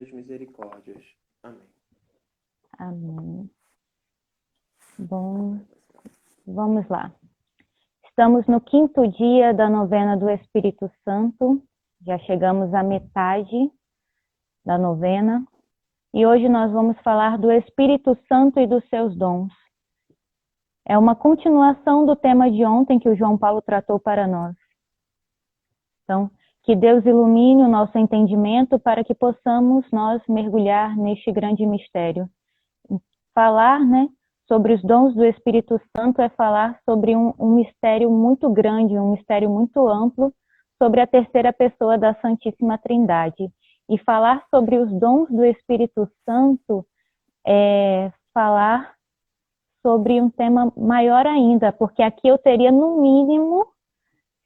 misericórdias. Amém. Amém. Bom, vamos lá. Estamos no 5º dia da novena do Espírito Santo. Já chegamos à metade da novena. E hoje nós vamos falar do Espírito Santo e dos seus dons. É uma continuação do tema de ontem que o João Paulo tratou para nós. Então, que Deus ilumine o nosso entendimento para que possamos nós mergulhar neste grande mistério. Falar, sobre os dons do Espírito Santo é falar sobre um mistério muito grande, um mistério muito amplo, sobre a terceira pessoa da Santíssima Trindade. E falar sobre os dons do Espírito Santo é falar sobre um tema maior ainda, porque aqui eu teria no mínimo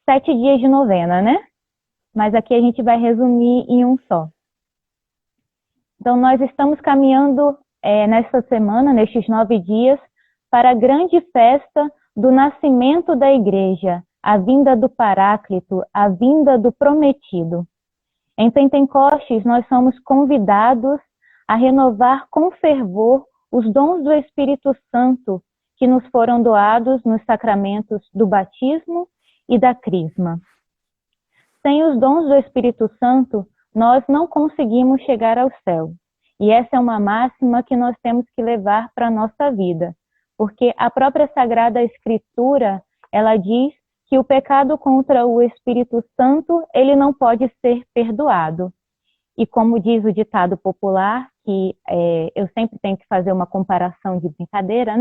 7 dias de novena, Mas aqui a gente vai resumir em um só. Então nós estamos caminhando nesta semana, nestes 9 dias, para a grande festa do nascimento da Igreja, a vinda do Paráclito, a vinda do Prometido. Em Pentecostes, nós somos convidados a renovar com fervor os dons do Espírito Santo que nos foram doados nos sacramentos do batismo e da crisma. Sem os dons do Espírito Santo, nós não conseguimos chegar ao céu. E essa é uma máxima que nós temos que levar para a nossa vida, porque a própria Sagrada Escritura, ela diz que o pecado contra o Espírito Santo, ele não pode ser perdoado. E como diz o ditado popular, que eu sempre tenho que fazer uma comparação de brincadeira,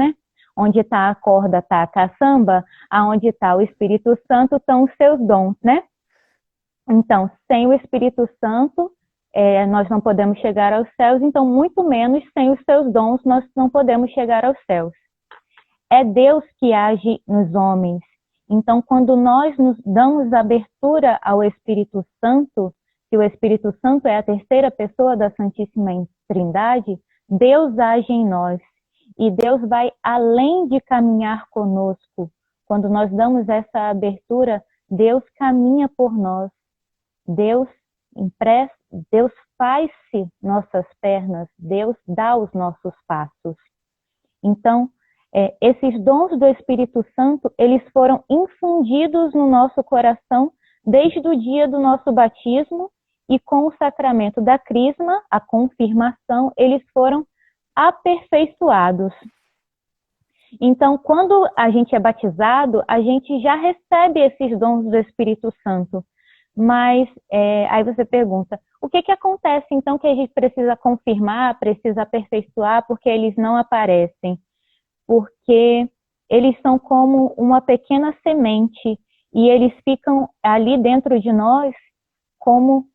Onde está a corda, está a caçamba, aonde está o Espírito Santo, estão os seus dons, Então, sem o Espírito Santo, nós não podemos chegar aos céus, então muito menos sem os seus dons nós não podemos chegar aos céus. É Deus que age nos homens. Então, quando nós nos damos abertura ao Espírito Santo, que o Espírito Santo é a terceira pessoa da Santíssima Trindade, Deus age em nós. E Deus vai além de caminhar conosco. Quando nós damos essa abertura, Deus caminha por nós. Deus faz-se nossas pernas, Deus dá os nossos passos. Então, esses dons do Espírito Santo, eles foram infundidos no nosso coração desde o dia do nosso batismo e com o sacramento da crisma, a confirmação, eles foram aperfeiçoados. Então, quando a gente é batizado, a gente já recebe esses dons do Espírito Santo. Mas aí você pergunta, o que acontece então que a gente precisa confirmar, precisa aperfeiçoar, porque eles não aparecem? Porque eles são como uma pequena semente e eles ficam ali dentro de nós como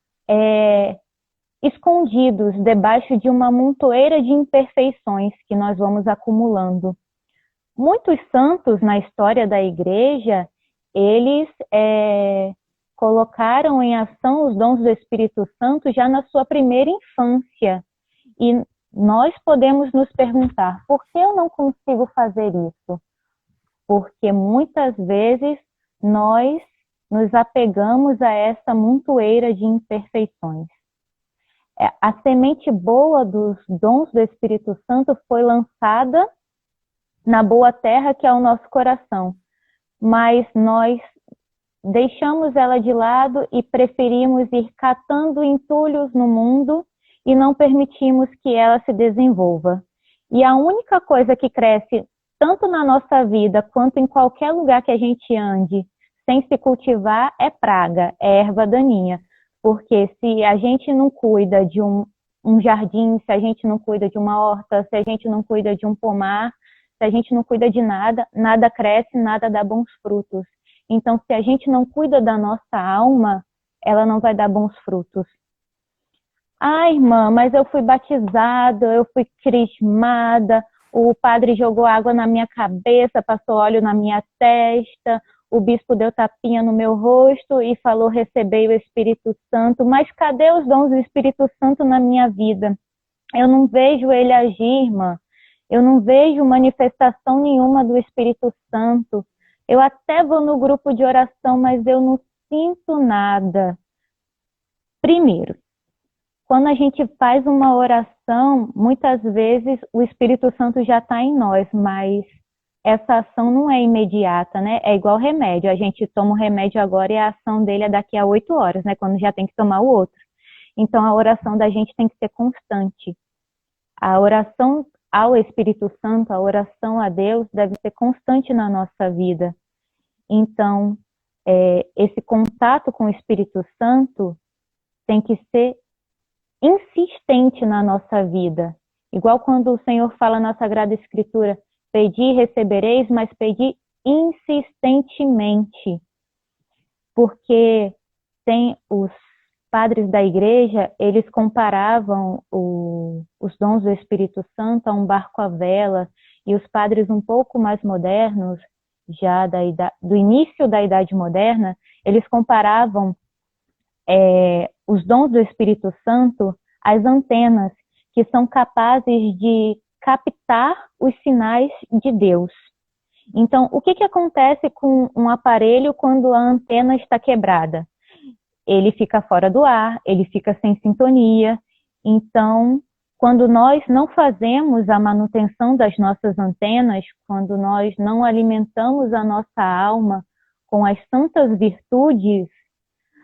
escondidos debaixo de uma montoeira de imperfeições que nós vamos acumulando. Muitos santos na história da Igreja, eles colocaram em ação os dons do Espírito Santo já na sua primeira infância. E nós podemos nos perguntar, por que eu não consigo fazer isso? Porque muitas vezes nós nos apegamos a essa montoeira de imperfeições. A semente boa dos dons do Espírito Santo foi lançada na boa terra que é o nosso coração. Mas nós deixamos ela de lado e preferimos ir catando entulhos no mundo e não permitimos que ela se desenvolva. E a única coisa que cresce, tanto na nossa vida quanto em qualquer lugar que a gente ande, sem se cultivar, é praga, é erva daninha. Porque se a gente não cuida de um jardim, se a gente não cuida de uma horta, se a gente não cuida de um pomar, se a gente não cuida de nada, nada cresce, nada dá bons frutos. Então, se a gente não cuida da nossa alma, ela não vai dar bons frutos. Ah, irmã, mas eu fui batizada, eu fui crismada, o padre jogou água na minha cabeça, passou óleo na minha testa, o bispo deu tapinha no meu rosto e falou, recebei o Espírito Santo. Mas cadê os dons do Espírito Santo na minha vida? Eu não vejo ele agir, irmã. Eu não vejo manifestação nenhuma do Espírito Santo. Eu até vou no grupo de oração, mas eu não sinto nada. Primeiro, quando a gente faz uma oração, muitas vezes o Espírito Santo já está em nós, mas essa ação não é imediata, né? É igual remédio. A gente toma o remédio agora e a ação dele é daqui a 8 horas, né? Quando já tem que tomar o outro. Então, a oração da gente tem que ser constante. A oração ao Espírito Santo, a oração a Deus deve ser constante na nossa vida. Então, esse contato com o Espírito Santo tem que ser insistente na nossa vida. Igual quando o Senhor fala na Sagrada Escritura, pedi e recebereis, mas pedi insistentemente. Porque tem os padres da igreja, eles comparavam os dons do Espírito Santo a um barco à vela, e os padres um pouco mais modernos, já do início da Idade Moderna, eles comparavam os dons do Espírito Santo às antenas, que são capazes de captar os sinais de Deus. Então, o que acontece com um aparelho quando a antena está quebrada? Ele fica fora do ar, ele fica sem sintonia. Então, quando nós não fazemos a manutenção das nossas antenas, quando nós não alimentamos a nossa alma com as santas virtudes,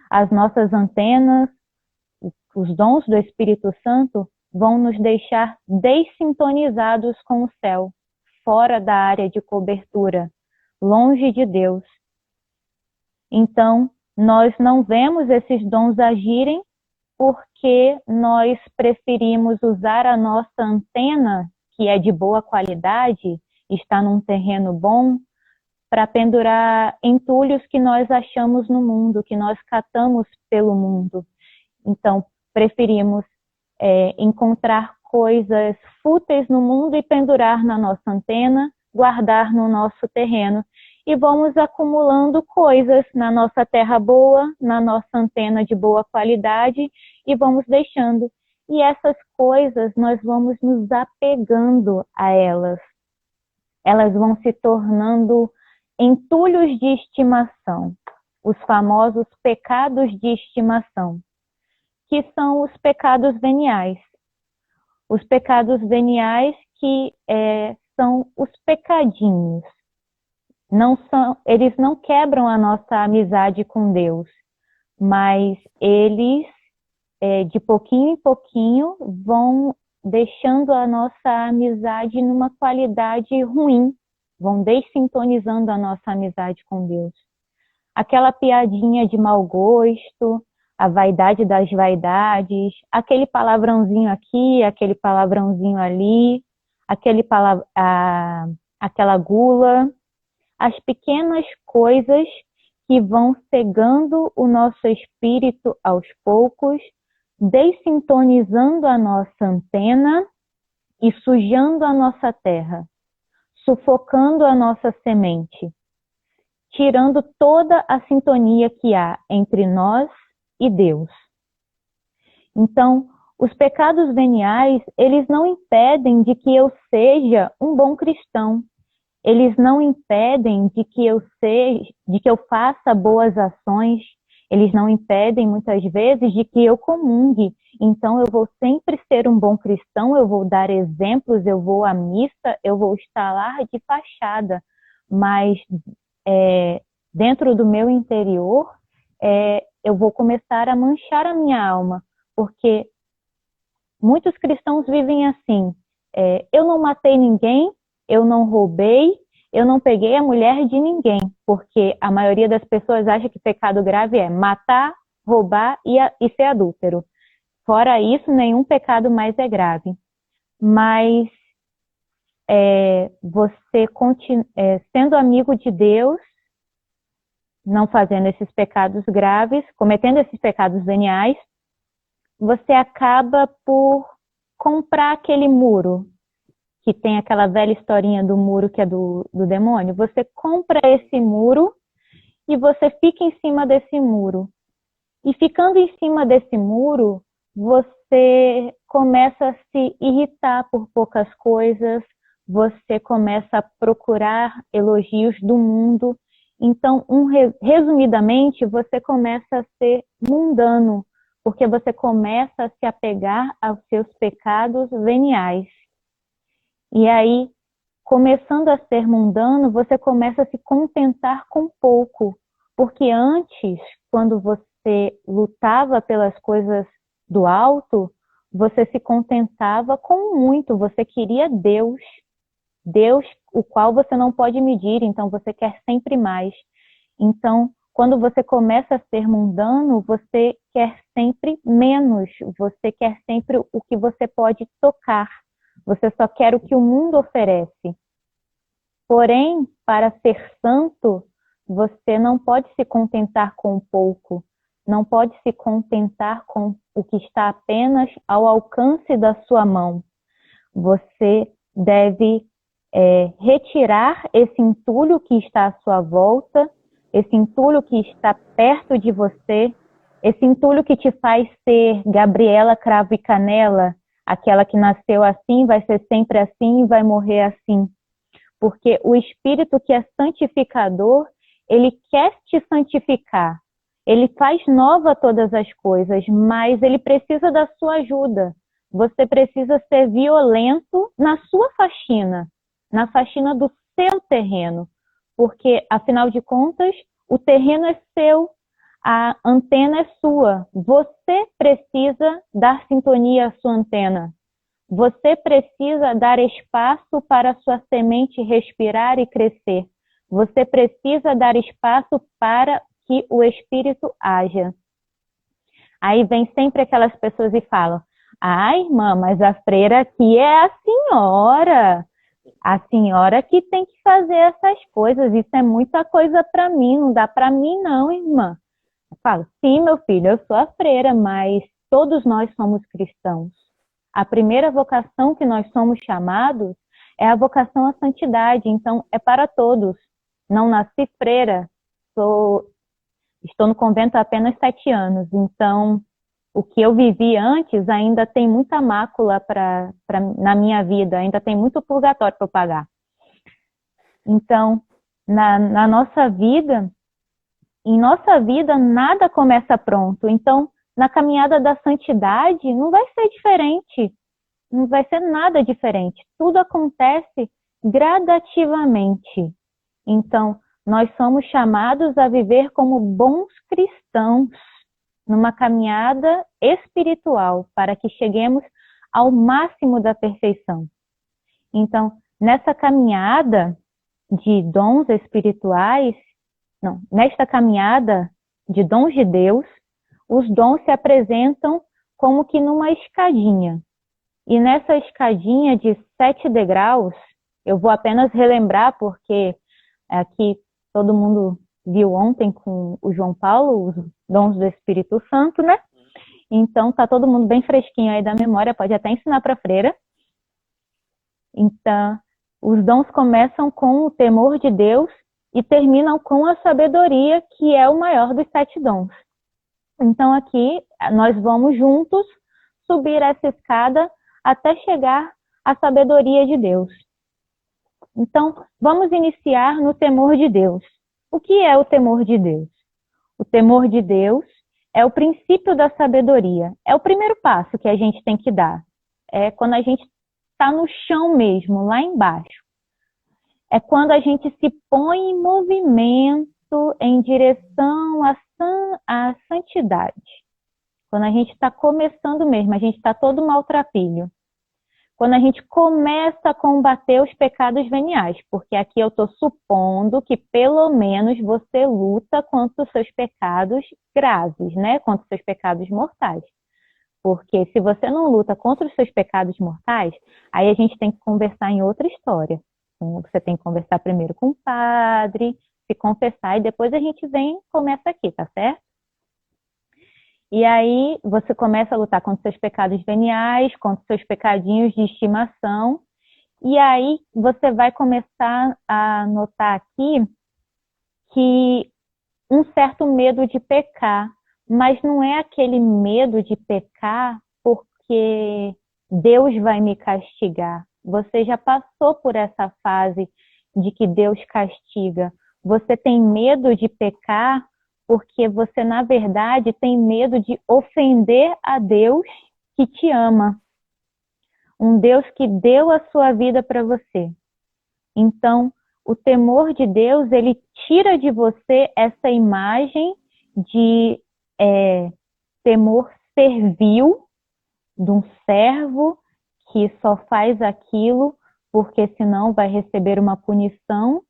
as nossas antenas, os dons do Espírito Santo, vão nos deixar dessintonizados com o céu, fora da área de cobertura, longe de Deus. Então, nós não vemos esses dons agirem porque nós preferimos usar a nossa antena, que é de boa qualidade, está num terreno bom, para pendurar entulhos que nós achamos no mundo, que nós catamos pelo mundo. Então, preferimos encontrar coisas fúteis no mundo e pendurar na nossa antena, guardar no nosso terreno. E vamos acumulando coisas na nossa terra boa, na nossa antena de boa qualidade, e vamos deixando. E essas coisas, nós vamos nos apegando a elas. Elas vão se tornando entulhos de estimação, os famosos pecados de estimação, que são os pecados veniais. Os pecados veniais que são os pecadinhos. Eles não quebram a nossa amizade com Deus, mas eles, de pouquinho em pouquinho, vão deixando a nossa amizade numa qualidade ruim, vão dessintonizando a nossa amizade com Deus. Aquela piadinha de mau gosto, a vaidade das vaidades, aquele palavrãozinho aqui, aquele palavrãozinho ali, aquela gula, as pequenas coisas que vão cegando o nosso espírito aos poucos, dessintonizando a nossa antena e sujando a nossa terra, sufocando a nossa semente, tirando toda a sintonia que há entre nós e Deus. Então, os pecados veniais, eles não impedem de que eu seja um bom cristão. Eles não impedem de que eu faça boas ações. Eles não impedem, muitas vezes, de que eu comungue. Então, eu vou sempre ser um bom cristão, eu vou dar exemplos, eu vou à missa, eu vou estar lá de fachada. Mas, dentro do meu interior, eu vou começar a manchar a minha alma. Porque muitos cristãos vivem assim. Eu não matei ninguém, eu não roubei, eu não peguei a mulher de ninguém, porque a maioria das pessoas acha que pecado grave é matar, roubar e ser adúltero. Fora isso, nenhum pecado mais é grave. Mas você sendo amigo de Deus, não fazendo esses pecados graves, cometendo esses pecados veniais, você acaba por comprar aquele muro, que tem aquela velha historinha do muro que é do demônio. Você compra esse muro e você fica em cima desse muro. E ficando em cima desse muro, você começa a se irritar por poucas coisas, você começa a procurar elogios do mundo. Então, resumidamente, você começa a ser mundano, porque você começa a se apegar aos seus pecados veniais. E aí, começando a ser mundano, você começa a se contentar com pouco. Porque antes, quando você lutava pelas coisas do alto, você se contentava com muito, você queria Deus. Deus, o qual você não pode medir, então você quer sempre mais. Então, quando você começa a ser mundano, você quer sempre menos, você quer sempre o que você pode tocar, você só quer o que o mundo oferece. Porém, para ser santo, você não pode se contentar com pouco, não pode se contentar com o que está apenas ao alcance da sua mão. Você deve retirar esse entulho que está à sua volta, esse entulho que está perto de você, esse entulho que te faz ser Gabriela Cravo e Canela, aquela que nasceu assim, vai ser sempre assim e vai morrer assim. Porque o Espírito que é santificador, ele quer te santificar. Ele faz nova todas as coisas, mas ele precisa da sua ajuda. Você precisa ser violento na sua faxina, na faxina do seu terreno. Porque, afinal de contas, o terreno é seu, a antena é sua. Você precisa dar sintonia à sua antena. Você precisa dar espaço para a sua semente respirar e crescer. Você precisa dar espaço para que o Espírito haja. Aí vem sempre aquelas pessoas e falam: ah, irmã, mas a freira aqui é a senhora que tem que fazer essas coisas, isso é muita coisa para mim, não dá para mim não, irmã. Eu falo: sim, meu filho, eu sou a freira, mas todos nós somos cristãos. A primeira vocação que nós somos chamados é a vocação à santidade, então é para todos. Não nasci freira, estou no convento há apenas 7 anos, então o que eu vivi antes ainda tem muita mácula na minha vida, ainda tem muito purgatório para eu pagar. Então, na nossa vida, em nossa vida nada começa pronto, então na caminhada da santidade não vai ser diferente, não vai ser nada diferente. Tudo acontece gradativamente. Então, nós somos chamados a viver como bons cristãos, numa caminhada espiritual, para que cheguemos ao máximo da perfeição. Então, nessa caminhada de dons espirituais, nesta caminhada de dons de Deus, os dons se apresentam como que numa escadinha. E nessa escadinha de 7 degraus, eu vou apenas relembrar, porque aqui todo mundo viu ontem com o João Paulo, os dons do Espírito Santo, né? Então, tá todo mundo bem fresquinho aí da memória, pode até ensinar para a freira. Então, os dons começam com o temor de Deus e terminam com a sabedoria, que é o maior dos 7 dons. Então, aqui, nós vamos juntos subir essa escada até chegar à sabedoria de Deus. Então, vamos iniciar no temor de Deus. O que é o temor de Deus? O temor de Deus é o princípio da sabedoria. É o primeiro passo que a gente tem que dar. É quando a gente está no chão mesmo, lá embaixo. É quando a gente se põe em movimento em direção à santidade. Quando a gente está começando mesmo, a gente está todo maltrapilho. Quando a gente começa a combater os pecados veniais, porque aqui eu estou supondo que pelo menos você luta contra os seus pecados graves, né? Contra os seus pecados mortais. Porque se você não luta contra os seus pecados mortais, aí a gente tem que conversar em outra história. Então, você tem que conversar primeiro com o padre, se confessar, e depois a gente começa aqui, tá certo? E aí você começa a lutar contra os seus pecados veniais, contra os seus pecadinhos de estimação. E aí você vai começar a notar aqui que um certo medo de pecar, mas não é aquele medo de pecar porque Deus vai me castigar. Você já passou por essa fase de que Deus castiga. Você tem medo de pecar porque você, na verdade, tem medo de ofender a Deus que te ama. Um Deus que deu a sua vida para você. Então, o temor de Deus, ele tira de você essa imagem de temor servil, de um servo que só faz aquilo porque senão vai receber uma punição,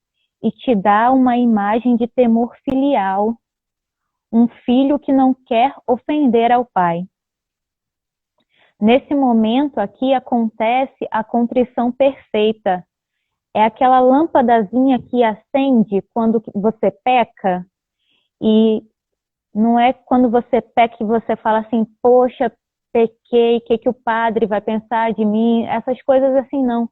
e te dá uma imagem de temor filial, um filho que não quer ofender ao pai. Nesse momento aqui acontece a contrição perfeita. É aquela lâmpadazinha que acende quando você peca, e não é quando você peca que você fala assim, poxa, pequei, o que o padre vai pensar de mim? Essas coisas assim não.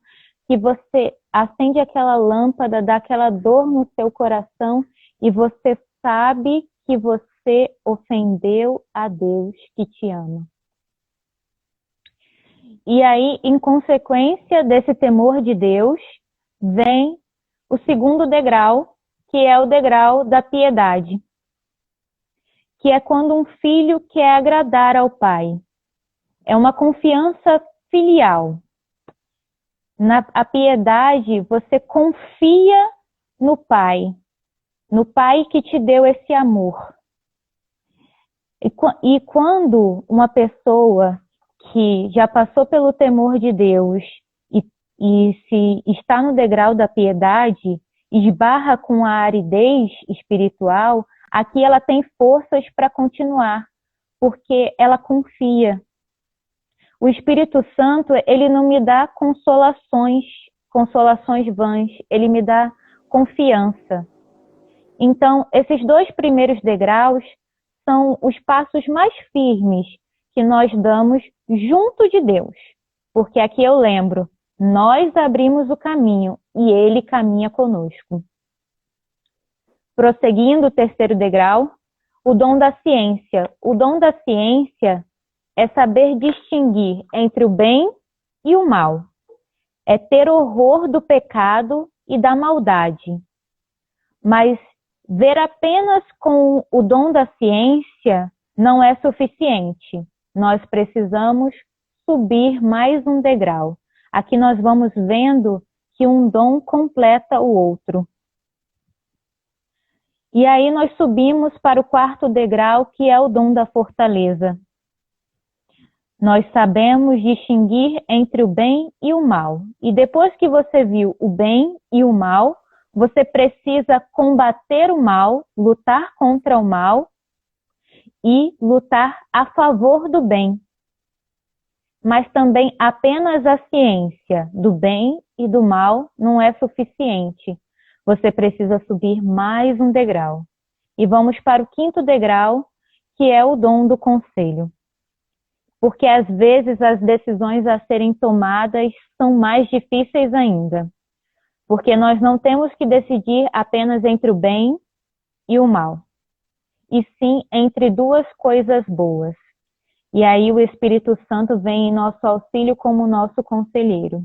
Que você acende aquela lâmpada, dá aquela dor no seu coração e você sabe que você ofendeu a Deus que te ama. E aí, em consequência desse temor de Deus, vem o segundo degrau, que é o degrau da piedade. Que é quando um filho quer agradar ao pai. É uma confiança filial. A piedade, você confia no pai que te deu esse amor. E quando uma pessoa que já passou pelo temor de Deus e se está no degrau da piedade, esbarra com a aridez espiritual, aqui ela tem forças para continuar, porque ela confia. O Espírito Santo, ele não me dá consolações vãs, ele me dá confiança. Então, esses 2 primeiros degraus são os passos mais firmes que nós damos junto de Deus. Porque aqui eu lembro, nós abrimos o caminho e ele caminha conosco. Prosseguindo o terceiro degrau, o dom da ciência. O dom da ciência é saber distinguir entre o bem e o mal. É ter horror do pecado e da maldade. Mas ver apenas com o dom da ciência não é suficiente. Nós precisamos subir mais um degrau. Aqui nós vamos vendo que um dom completa o outro. E aí nós subimos para o 4º degrau, que é o dom da fortaleza. Nós sabemos distinguir entre o bem e o mal. E depois que você viu o bem e o mal, você precisa combater o mal, lutar contra o mal e lutar a favor do bem. Mas também apenas a ciência do bem e do mal não é suficiente. Você precisa subir mais um degrau. E vamos para o 5º degrau, que é o dom do conselho. Porque às vezes as decisões a serem tomadas são mais difíceis ainda. Porque nós não temos que decidir apenas entre o bem e o mal, e sim entre 2 coisas boas. E aí o Espírito Santo vem em nosso auxílio como nosso conselheiro.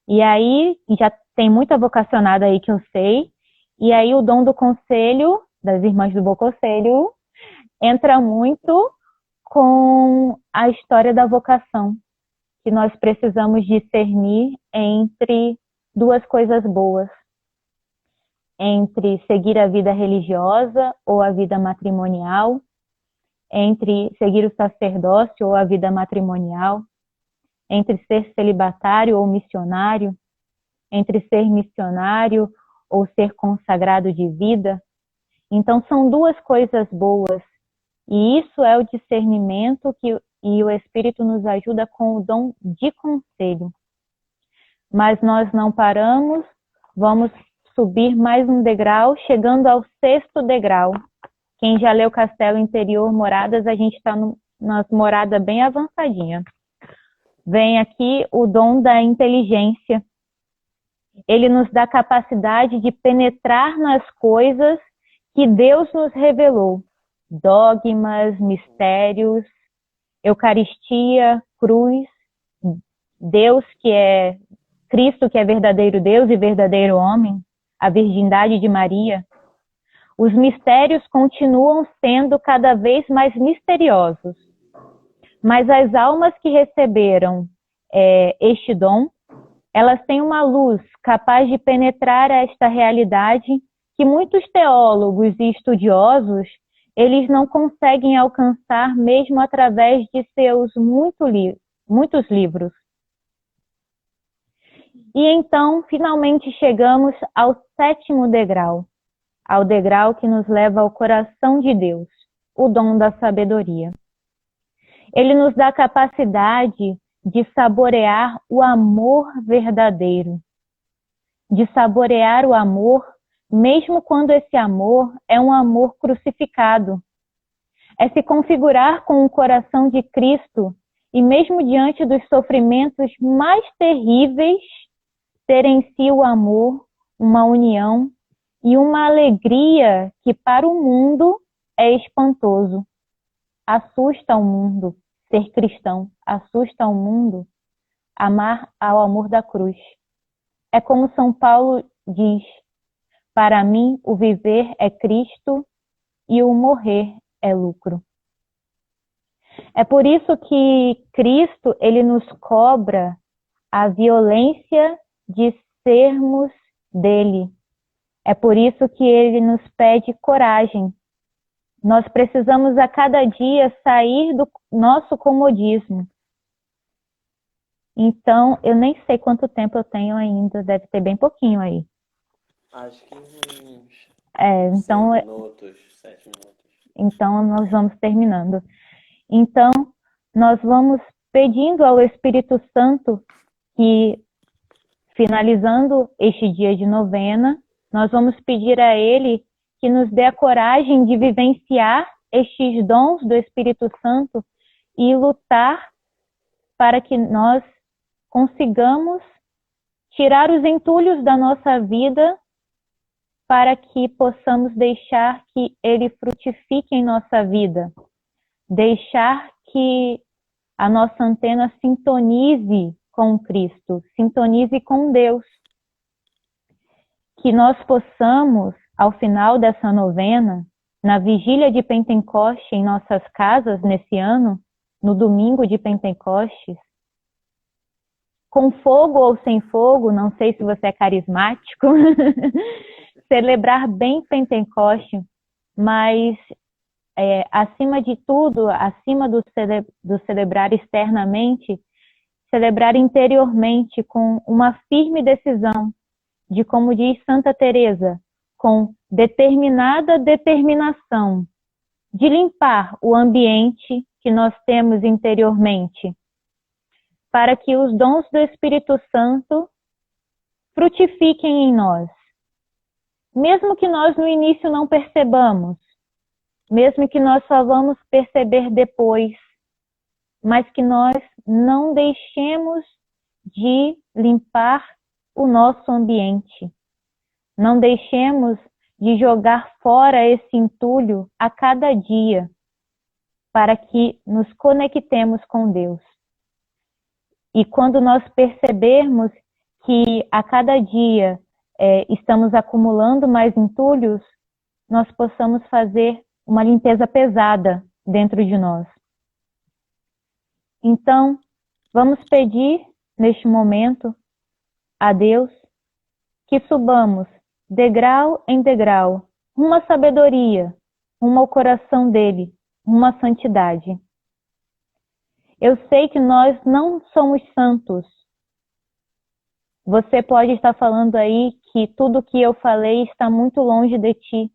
E aí, já tem muita vocacionada aí que eu sei, e aí o dom do conselho, das Irmãs do Bom Conselho, entra muito com a história da vocação, que nós precisamos discernir entre 2 coisas boas, entre seguir a vida religiosa ou a vida matrimonial, entre seguir o sacerdócio ou a vida matrimonial, entre ser celibatário ou missionário, entre ser missionário ou ser consagrado de vida. Então são 2 coisas boas. E isso é o discernimento e o Espírito nos ajuda com o dom de conselho. Mas nós não paramos, vamos subir mais um degrau, chegando ao 6º degrau. Quem já leu Castelo Interior, Moradas, a gente está nas moradas bem avançadinha. Vem aqui o dom da inteligência. Ele nos dá capacidade de penetrar nas coisas que Deus nos revelou. Dogmas, mistérios, Eucaristia, cruz, Deus que é Cristo, que é verdadeiro Deus e verdadeiro homem, a virgindade de Maria. Os mistérios continuam sendo cada vez mais misteriosos. Mas as almas que receberam este dom, elas têm uma luz capaz de penetrar esta realidade que muitos teólogos e estudiosos, eles não conseguem alcançar mesmo através de seus muitos livros. E então, finalmente chegamos ao 7º degrau, ao degrau que nos leva ao coração de Deus, o dom da sabedoria. Ele nos dá a capacidade de saborear o amor verdadeiro, de saborear o amor, mesmo quando esse amor é um amor crucificado. É se configurar com o coração de Cristo e mesmo diante dos sofrimentos mais terríveis, ter em si o amor, uma união e uma alegria que para o mundo é espantoso. Assusta o mundo ser cristão, assusta o mundo amar ao amor da cruz. É como São Paulo diz, para mim o viver é Cristo e o morrer é lucro. É por isso que Cristo, ele nos cobra a violência de sermos dele. É por isso que ele nos pede coragem. Nós precisamos a cada dia sair do nosso comodismo. Então, eu nem sei quanto tempo eu tenho ainda, deve ter bem pouquinho aí. Acho que uns então, 6 minutos, 7 minutos. Então, nós vamos terminando. Então, nós vamos pedindo ao Espírito Santo que, finalizando este dia de novena, nós vamos pedir a ele que nos dê a coragem de vivenciar estes dons do Espírito Santo e lutar para que nós consigamos tirar os entulhos da nossa vida para que possamos deixar que ele frutifique em nossa vida. Deixar que a nossa antena sintonize com Cristo, sintonize com Deus. Que nós possamos, ao final dessa novena, na vigília de Pentecoste em nossas casas nesse ano, no domingo de Pentecostes, com fogo ou sem fogo, não sei se você é carismático, celebrar bem Pentecoste, mas acima de tudo, acima do celebrar externamente, celebrar interiormente com uma firme decisão de, como diz Santa Teresa, com determinada determinação de limpar o ambiente que nós temos interiormente, para que os dons do Espírito Santo frutifiquem em nós. Mesmo que nós no início não percebamos, mesmo que nós só vamos perceber depois, mas que nós não deixemos de limpar o nosso ambiente. Não deixemos de jogar fora esse entulho a cada dia, para que nos conectemos com Deus. E quando nós percebermos que a cada dia estamos acumulando mais entulhos, nós possamos fazer uma limpeza pesada dentro de nós. Então, vamos pedir neste momento a Deus que subamos degrau em degrau, rumo à sabedoria, rumo ao coração dele, rumo à santidade. Eu sei que nós não somos santos. Você pode estar falando aí que tudo que eu falei está muito longe de ti.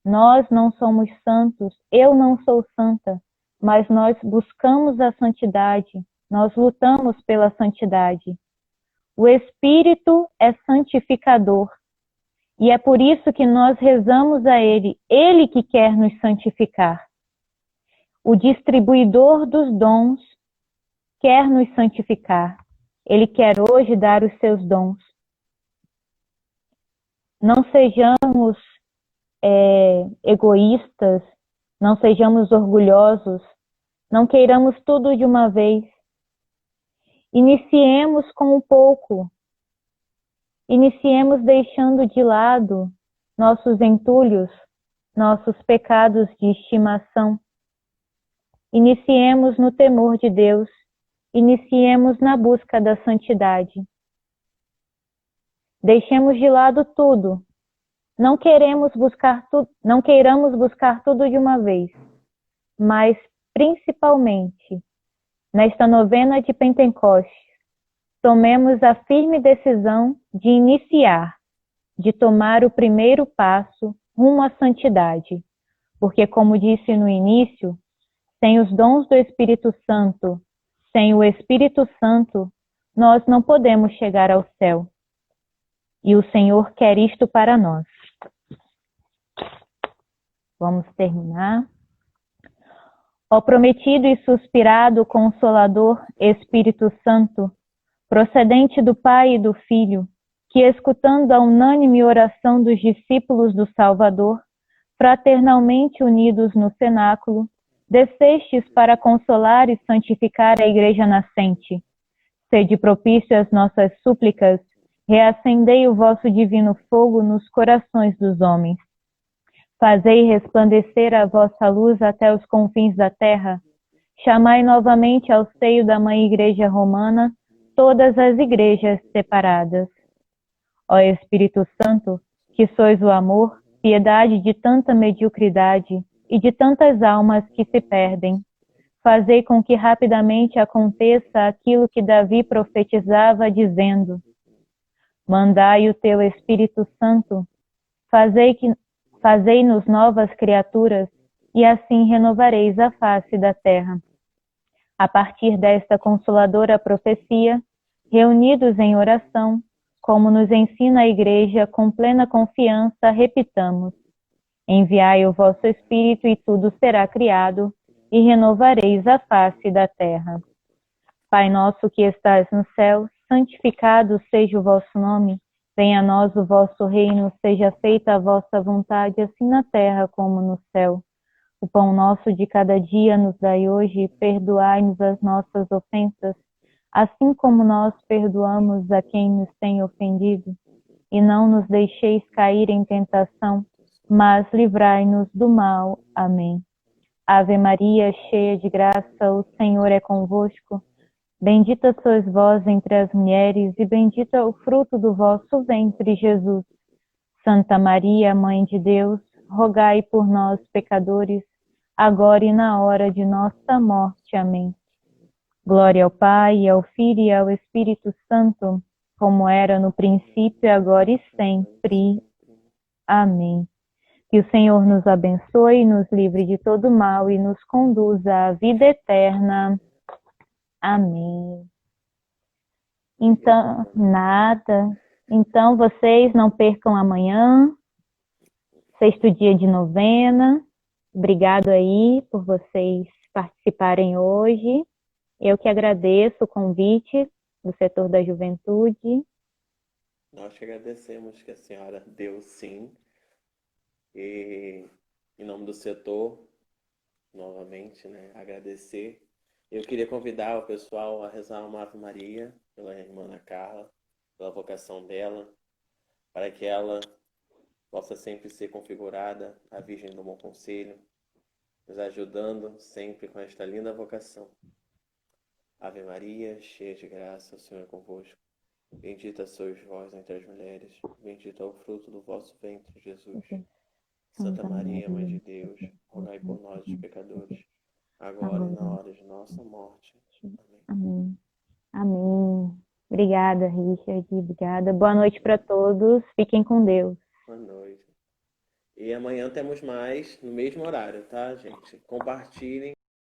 Nós não somos santos, eu não sou santa, mas nós buscamos a santidade, nós lutamos pela santidade. O Espírito é santificador. E é por isso que nós rezamos a Ele, Ele que quer nos santificar. O distribuidor dos dons quer nos santificar. Ele quer hoje dar os seus dons. Não sejamos egoístas, não sejamos orgulhosos, não queiramos tudo de uma vez. Iniciemos com um pouco. Iniciemos deixando de lado nossos entulhos, nossos pecados de estimação. Iniciemos no temor de Deus, iniciemos na busca da santidade. Deixemos de lado tudo. Não queiramos buscar tudo de uma vez, mas principalmente nesta novena de Pentecostes, tomemos a firme decisão de iniciar, de tomar o primeiro passo rumo à santidade, porque, como disse no início, sem os dons do Espírito Santo, sem o Espírito Santo, nós não podemos chegar ao céu. E o Senhor quer isto para nós. Vamos terminar. Ó prometido e suspirado Consolador Espírito Santo, procedente do Pai e do Filho, que, escutando a unânime oração dos discípulos do Salvador, fraternalmente unidos no cenáculo, descestes para consolar e santificar a Igreja nascente. Sede propício às nossas súplicas, reacendei o vosso divino fogo nos corações dos homens. Fazei resplandecer a vossa luz até os confins da terra. Chamai novamente ao seio da Mãe Igreja Romana todas as igrejas separadas. Ó Espírito Santo, que sois o amor, piedade de tanta mediocridade e de tantas almas que se perdem, fazei com que rapidamente aconteça aquilo que Davi profetizava, dizendo: Mandai o teu Espírito Santo, fazei-nos novas criaturas, e assim renovareis a face da terra. A partir desta consoladora profecia, reunidos em oração, como nos ensina a Igreja, com plena confiança, repitamos: Enviai o vosso Espírito e tudo será criado, e renovareis a face da terra. Pai nosso que estás no céu, santificado seja o vosso nome. Venha a nós o vosso reino, seja feita a vossa vontade, assim na terra como no céu. O pão nosso de cada dia nos dai hoje, e perdoai-nos as nossas ofensas, assim como nós perdoamos a quem nos tem ofendido. E não nos deixeis cair em tentação, mas livrai-nos do mal. Amém. Ave Maria, cheia de graça, o Senhor é convosco. Bendita sois vós entre as mulheres, e bendito é o fruto do vosso ventre, Jesus. Santa Maria, Mãe de Deus, rogai por nós, pecadores, agora e na hora de nossa morte. Amém. Glória ao Pai, ao Filho e ao Espírito Santo, como era no princípio, agora e sempre. Amém. Que o Senhor nos abençoe, nos livre de todo mal e nos conduza à vida eterna. Amém. Então, nada. Então, vocês não percam amanhã, sexto dia de novena. Obrigado aí por vocês participarem hoje. Eu que agradeço o convite do setor da juventude. Nós que agradecemos que a senhora deu sim. E em nome do setor, novamente, agradecer. Eu queria convidar o pessoal a rezar uma Ave Maria pela irmã Ana Carla, pela vocação dela, para que ela possa sempre ser configurada a Virgem do Bom Conselho, nos ajudando sempre com esta linda vocação. Ave Maria, cheia de graça, o Senhor é convosco. Bendita sois vós entre as mulheres, bendito é o fruto do vosso ventre, Jesus. Santa Maria, Mãe de Deus, rogai por nós, os pecadores, agora e na hora de nossa morte. Amém. Amém. Amém. Obrigada, Richard. Obrigada. Boa noite para todos. Fiquem com Deus. Boa noite. E amanhã temos mais no mesmo horário, tá, gente? Compartilhem.